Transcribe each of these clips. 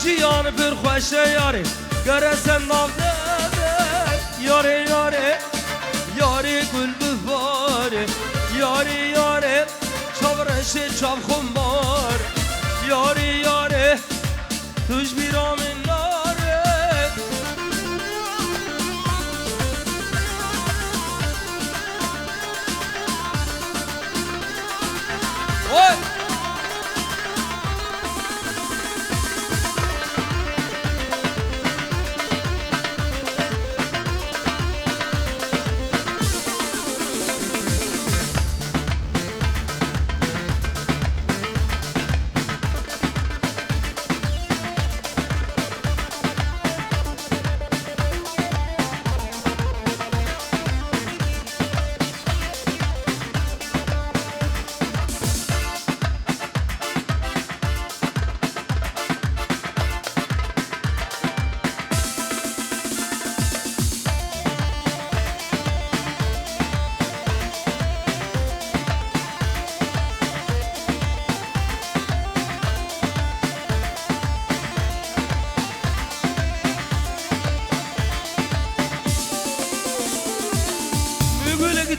جیان پر خوشه یاری گرسن نافده یاری یاری یاری گل بفاره یاری یاری چاورش چاو خمار یاری یاری توش بیرام ناره اوه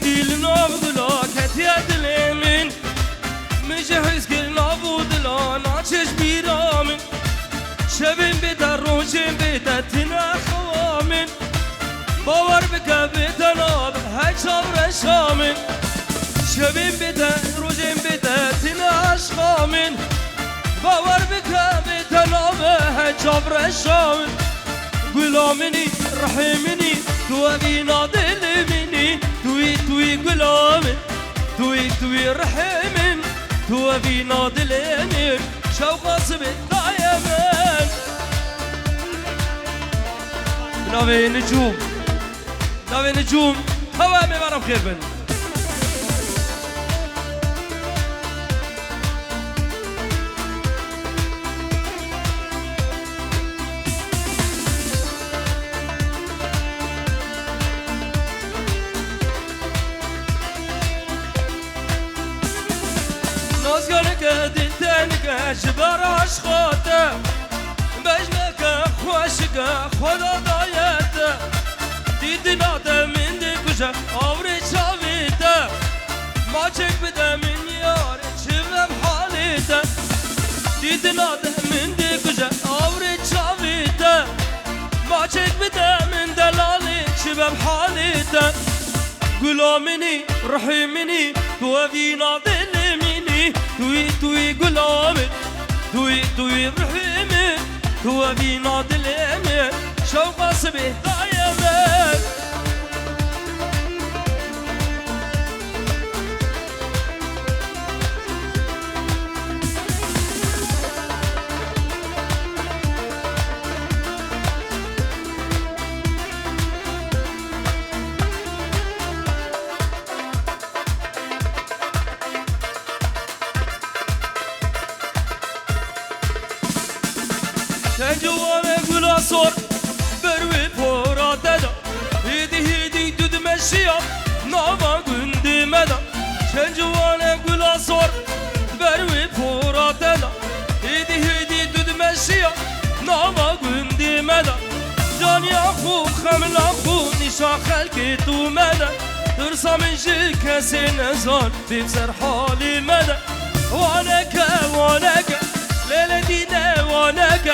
ديل نابضلا كتيا دلمين مجهز كل نابضلا ناچش بيرامن شبين بيتا روشين بيتا تنا خوامن باور بك بيتا ناب هجاب رشامن شبين بيتا روشين بيتا تنا اشخامن باور بك بيتا ناب هجاب رشامن غلامني رحمني تو بينا دلمني توي توي غلامن توي توي رحمن تو بينا دلمن شوق صبت دايما ناوي نجوم ناوي نجوم هوا ما بعرف خير بن جبر عشقاته بجنك خوشك خدا دايته دیدنا ده من دی کجا آوری چاویته ما چک بده من یاره چیم حالیته دیدنا ده من دی کجا آوری چاویته ما چک بده من دلالی چیم حالیته غلامني رحمني تو فينا ظلمني توي توي غلامي توي توي رحمي تو فينا ظلمي شوق صبي دايما جوانه گلا سر بروی پورا دادا هیدی هیدی دود مشیا ناوا گندی مدا جوانه گلا سر بروی پورا دادا هیدی هیدی دود مشیا ناوا گندی مدا جانیا خو خملا خو نشان خلقی تو مدا ترسا من جی کسی نزار ببسر حالی مدا وانک وانک لیل دینه وانک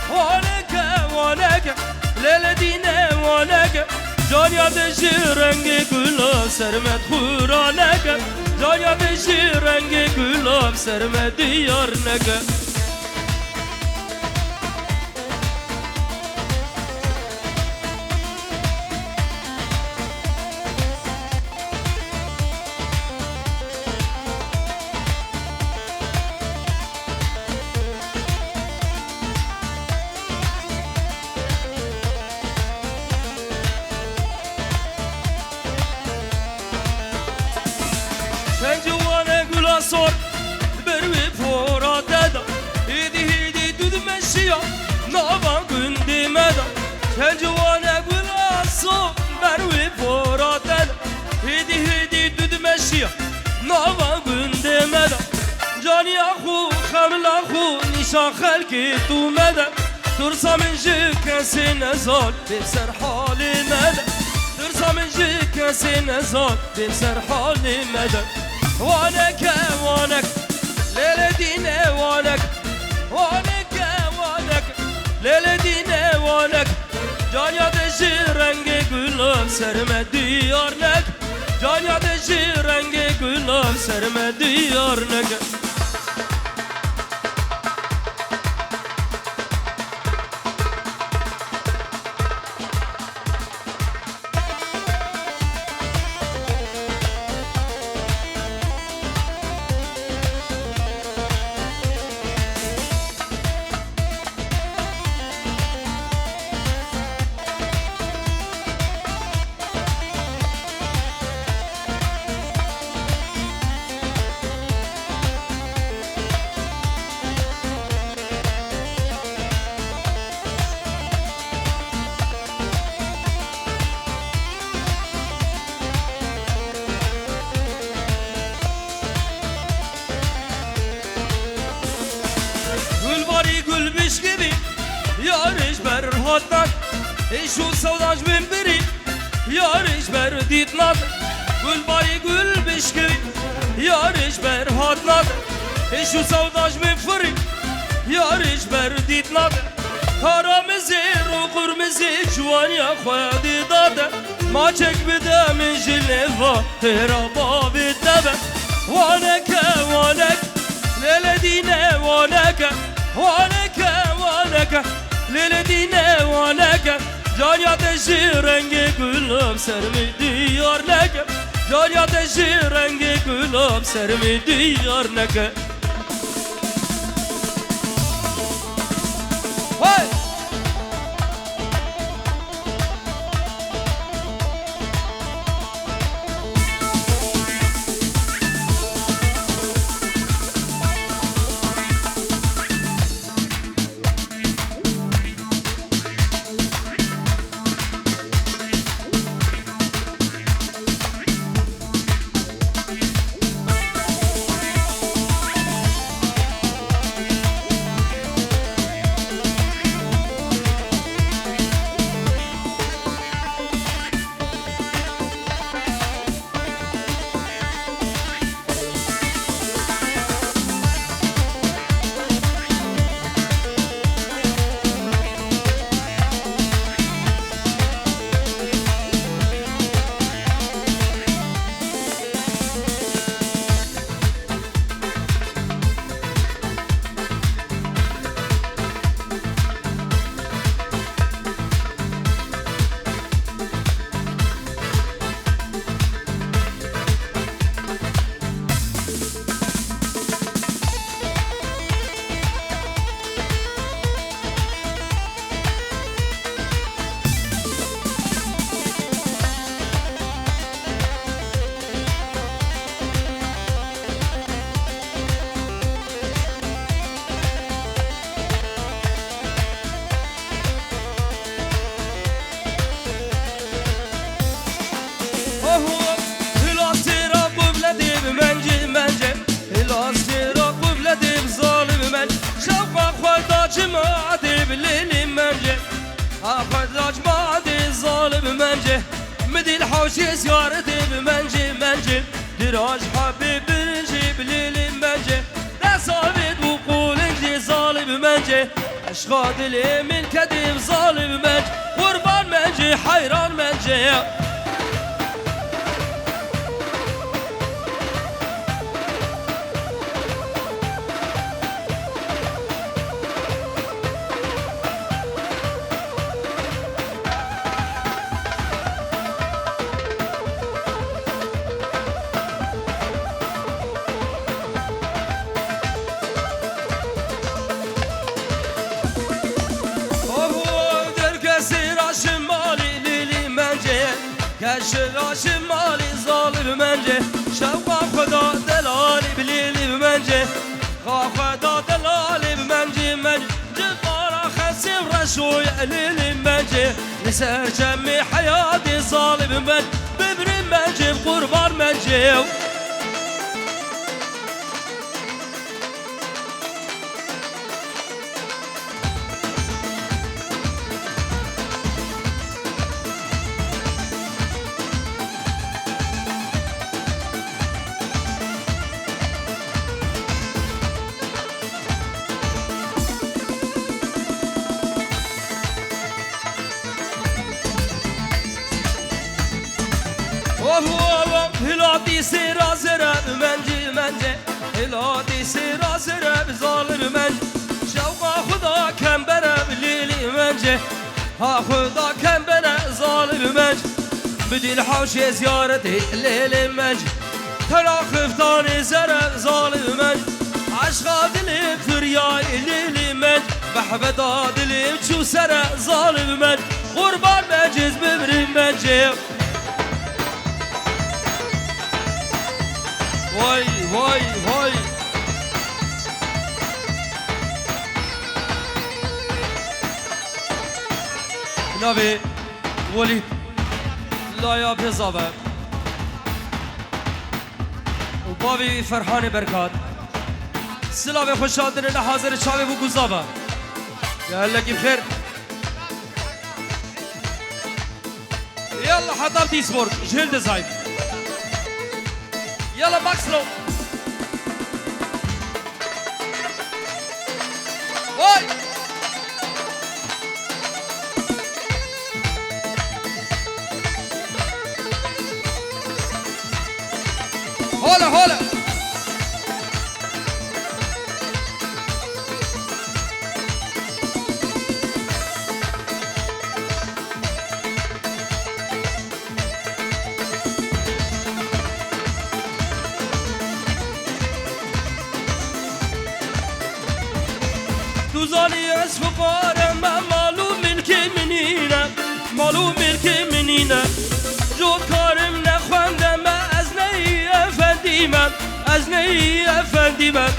وانك وانك ليلة دينا وانك جانيا بشي رنگي گلاب سرمت خورانك جانيا بشي رنگي گلاب سرمت ديارنك جوانه گلا سر بروی پورا دادا هیدی هیدی دود مشیا ناوا گندی مدا جوانه گلا سر بروی پورا دادا هیدی هیدی دود مشیا ناوا گندی مدا جانیا خو خملا خو نشان خلقی تو مدا ترسى من جيك سنزال بسر حالي مدى ترسى من جيك سنزال بسر حالي مدى وانك وانك ليلة دينا وانك وانك وانك ليلة دينا وانك جان یادشی رنگ گلاب سرم دیارنک جان یادشی رنگ گلاب سرم دیارنک gül biş gibi yarış ber hatnak şu savdaş bin biri yarış ber ditnat gül bari gül biş gibi yarış ber hatnak şu savdaş bin fırı yarış ber ditnat Karamızı kırmızı çuvan ya khoyadi dada ma çek bide min jileva tera babi tebe waneke wanek lele dine waneke waneke waneke lele dine waneke can yateşi rengi gülüm sermi diyar neke can yateşi rengi gülüm sermi diyar neke Hey! مدي الحوشي زيارتي بمنجي منجي دراج حبيب بنجي بليلي منجي لا صابت وقولك دي ظالم منجي اشغاد لي من كديم ظالم منجي قربان منجي حيران منجي كشرا شمالي ظالم منجي شوقا خدا دلالي بليلي بمنجي خدا دلالي بمنجي منجي جفارا خسيم رشوي قليلي بمنجي نسهر جمي حياتي ظالم منجي ببري منجي بقربان منجي هو هلادي سيرا زرب منجي منجي هلادي سيرا زرب ظالم منجي شوقا خدا كم برب ليلي منجي ها خدا كم برب ظالم منجي بدي الحوشي زيارتي ليلي منجي ترى خفتاني زرب ظالم منجي عشقا دلي فرياي ليلي منجي بحبدا دلي شو سرى ظالم منجي قربان مجز ببري منجي واي واي واي نبي وليد لا يا بزابة وبابي فرحاني بركات سلامي خوشادن انا حاضر شابي بو گزابة يا لك بخير يلا حضر ديسبورغ جهل دزايد يلا ماكسلو واي هولا هولا دوزاني اسف قارم معلوم ملك منينه معلوم ملك منينه جود كارم نخوندم از نی افندیمم از نی افندیمم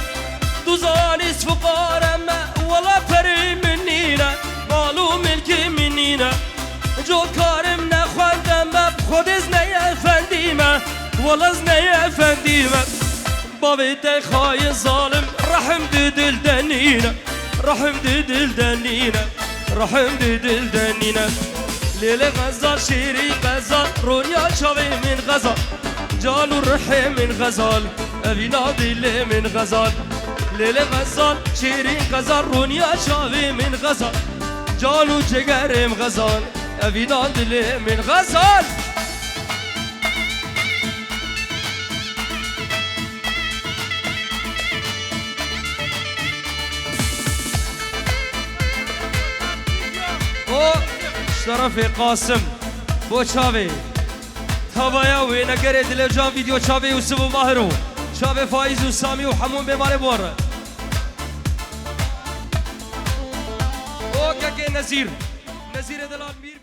دوزاني اسف قارم ولا پری منينه معلوم ملك منينه جود كارم نخوندم خود از نی افندیمم ولا از نی افندیمم بابي خاين ظالم رحم دل دنينه رحم دل دنينا رحم دل دنينا ليلة غزال شيري غزال رونيا شاوي من غزال جالو رحي من غزال أبينا دل من غزال ليلة غزال شيري غزال رونيا شاوي من غزال جالو جگر من غزال أبينا دل من غزال شرفي قاسم بو شافي تابايا ونقري دل جان فيديو شافي وسبو ماهرو شافي فايز وسامي وحمون بمالي بورا اوكي نزير دلال مير